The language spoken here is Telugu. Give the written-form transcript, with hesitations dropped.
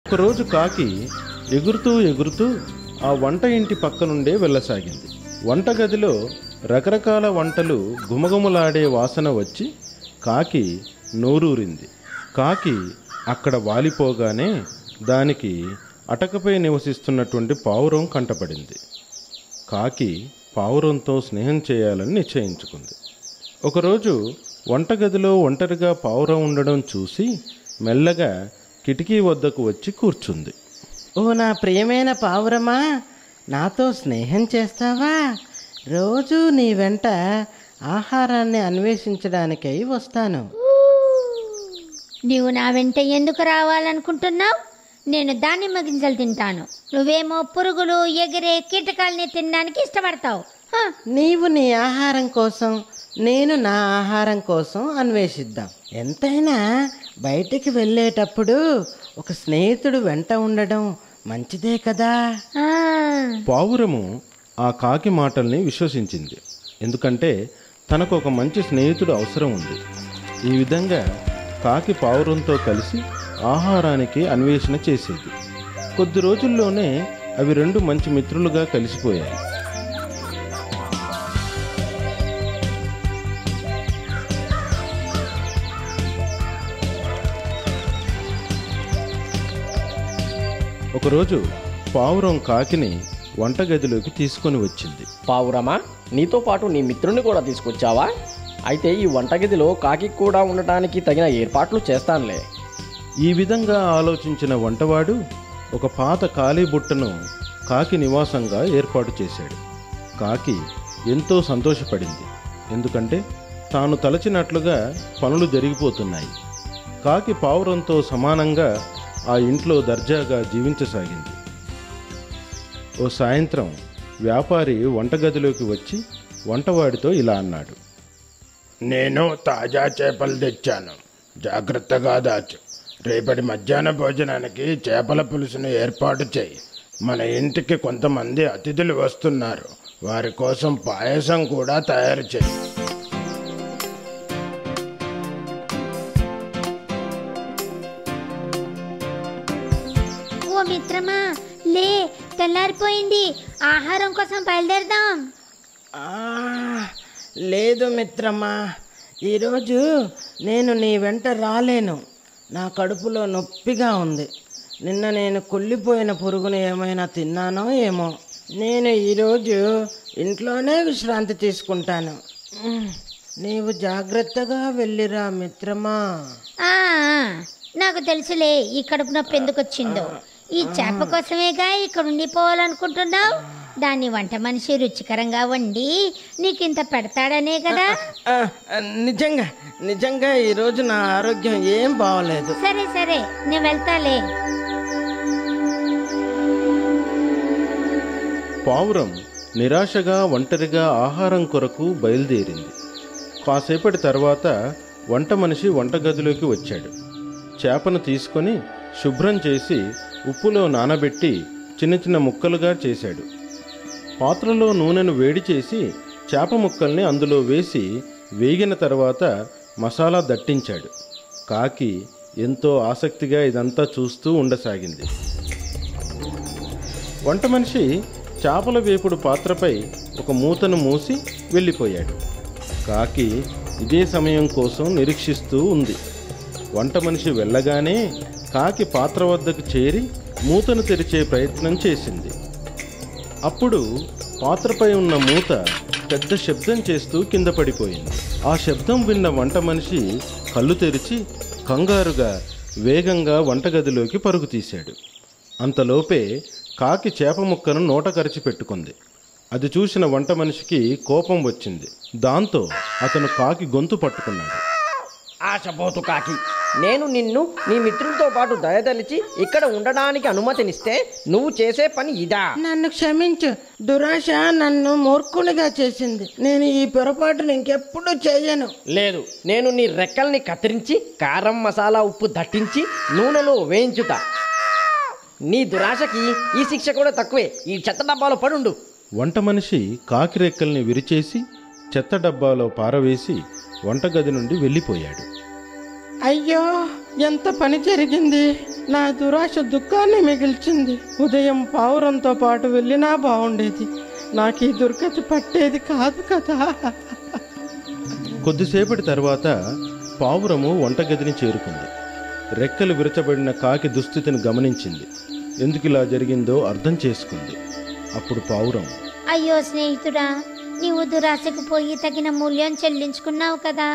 ఒకరోజు కాకి ఎగురుతూ ఎగురుతూ ఆ వంట ఇంటి పక్క నుండే వెళ్ళసాగింది. వంటగదిలో రకరకాల వంటలు గుమగుమలాడే వాసన వచ్చి కాకి నోరూరింది. కాకి అక్కడ వాలిపోగానే దానికి అటకపై నివసిస్తున్నటువంటి పావురం కంటపడింది. కాకి పావురంతో స్నేహం చేయాలని నిశ్చయించుకుంది. ఒకరోజు వంటగదిలో ఒంటరిగా పావురం ఉండడం చూసి మెల్లగా కిటికీ వద్దకు వచ్చి కూర్చుంది. ఓ నా ప్రియమైన పావురమా, నాతో స్నేహం చేస్తావా? రోజు నీ వెంట ఆహారాన్ని అన్వేషించడానికై వస్తాను. నీవు నా వెంట ఎందుకు రావాలనుకుంటున్నావు? నేను దానిమ్మ గింజలు తింటాను, నువ్వేమో పురుగులు ఎగిరే కీటకాలని తినడానికి ఇష్టపడతావు. నీవు నీ ఆహారం కోసం, నేను నా ఆహారం కోసం అన్వేషిద్దాం. ఎంతైనా బయటికి వెళ్ళేటప్పుడు ఒక స్నేహితుడు వెంట ఉండడం మంచిదే కదా. పావురము ఆ కాకి మాటల్ని విశ్వసించింది. ఎందుకంటే తనకు ఒక మంచి స్నేహితుడు అవసరం ఉంది. ఈ విధంగా కాకి పావురంతో కలిసి ఆహారానికి అన్వేషణ చేసేది. కొద్ది రోజుల్లోనే అవి రెండు మంచి మిత్రులుగా కలిసిపోయాయి. ఒకరోజు పావురం కాకిని వంటగదిలోకి తీసుకొని వచ్చింది. పావురమా, నీతో పాటు నీ మిత్రుని కూడా తీసుకొచ్చావా? అయితే ఈ వంటగదిలో కాకి కూడా ఉండటానికి తగిన ఏర్పాట్లు చేస్తానులే. ఈ విధంగా ఆలోచించిన వంటవాడు ఒక పాత ఖాళీ బుట్టను కాకి నివాసంగా ఏర్పాటు చేశాడు. కాకి ఎంతో సంతోషపడింది. ఎందుకంటే తాను తలచినట్లుగా పనులు జరిగిపోతున్నాయి. కాకి పావురంతో సమానంగా ఆ ఇంట్లో దర్జాగా జీవించసాగింది. ఓ సాయంత్రం వ్యాపారి వంటగదిలోకి వచ్చి వంటవాడితో ఇలా అన్నాడు. నేను తాజా చేపలు తెచ్చాను, జాగ్రత్తగా దాచు. రేపటి మధ్యాహ్న భోజనానికి చేపల పులుసును ఏర్పాటు చేయి. మన ఇంటికి కొంతమంది అతిథులు వస్తున్నారు, వారి కోసం పాయసం కూడా తయారు చేయి. ఓ మిత్రమా, లే, తెల్లారిపోయింది, ఆహారం కోసం బయలుదేరదాం. లేదు మిత్రమా, ఈరోజు నేను నీ వెంట రాలేను. నా కడుపులో నొప్పిగా ఉంది. నిన్న నేను కుళ్ళిపోయిన పురుగును ఏమైనా తిన్నానో ఏమో. నేను ఈరోజు ఇంట్లోనే విశ్రాంతి తీసుకుంటాను. నీవు జాగ్రత్తగా వెళ్ళిరా మిత్రమా. నాకు తెలుసులే ఈ కడుపు నొప్పి ఎందుకు వచ్చిందో. ఈ చేప కోసమేగా ఇక్కడ ఉండిపోవాలనుకుంటున్నావు. దాన్ని వంట మనిషి రుచికరంగా వండి నీకింత పెడతాడనే కదా. నిజంగా ఈరోజు నా ఆరోగ్యం ఏం బాగోలేదు. సరే సరే, నేను వెళ్తాలే. పావురం నిరాశగా ఒంటరిగా ఆహారం కొరకు బయలుదేరింది. కాసేపటి తర్వాత వంట మనిషి వంటగదిలోకి వచ్చాడు. చేపను తీసుకొని శుభ్రం చేసి ఉప్పులో నానబెట్టి చిన్న చిన్న ముక్కలుగా చేశాడు. పాత్రలో నూనెను వేడి చేసి చేప ముక్కల్ని అందులో వేసి వేగిన తర్వాత మసాలా దట్టించాడు. కాకి ఎంతో ఆసక్తిగా ఇదంతా చూస్తూ ఉండసాగింది. వంట మనిషి చేపల వేపుడు పాత్రపై ఒక మూతను మూసి వెళ్ళిపోయాడు. కాకి ఇదే సమయం కోసం నిరీక్షిస్తూ ఉంది. వంట మనిషి వెళ్ళగానే కాకి పాత్ర వద్దకు చేరి మూతను తెరిచే ప్రయత్నం చేసింది. అప్పుడు పాత్రపై ఉన్న మూత పెద్ద శబ్దం చేస్తూ కింద పడిపోయింది. ఆ శబ్దం విన్న వంట మనిషి కళ్ళు తెరిచి కంగారుగా వేగంగా వంటగదిలోకి పరుగు తీశాడు. అంతలోపే కాకి చేప ముక్కను నోట కరిచి పెట్టుకుంది. అది చూసిన వంట మనిషికి కోపం వచ్చింది. దాంతో అతను కాకి గొంతు పట్టుకున్నాడు. ఆశపోతు కాకి, నేను నిన్ను నీ మిత్రులతో పాటు దయదలిచి ఇక్కడ ఉండడానికి అనుమతినిస్తే నువ్వు చేసే పని ఇదా? నన్ను క్షమించు. దురాశ నన్ను మూర్ఖునిగా చేసింది. నేను ఈ పొరపాటును ఇంకెప్పుడు చేయను. లేదు, నేను నీ రెక్కల్ని కత్తిరించి కారం మసాలా ఉప్పు దట్టించి నూనెలో వేయించుతా. నీ దురాశకి ఈ శిక్ష కూడా తక్కువే. ఈ చెత్త డబ్బాలో పడుండు. వంట మనిషి కాకి రెక్కల్ని విరిచేసి చెత్త డబ్బాలో పారవేసి వంటగది నుండి వెళ్ళిపోయాడు. అయ్యో, ఎంత పని జరిగింది. నా దురాశ దుఃఖాన్ని మిగిల్చింది. ఉదయం పావురంతో పాటు వెళ్ళినా బాగుండేది. నాకు ఈ దుర్గతి పట్టేది కాదు కదా. కొద్దిసేపటి తర్వాత పావురము వంటగదిని చేరుకుంది. రెక్కలు విరచబడిన కాకి దుస్థితిని గమనించింది. ఎందుకిలా జరిగిందో అర్థం చేసుకుంది. అప్పుడు పావురం, అయ్యో స్నేహితుడా, నీవు దురాశకు పోయి తగిన మూల్యం చెల్లించుకున్నావు కదా.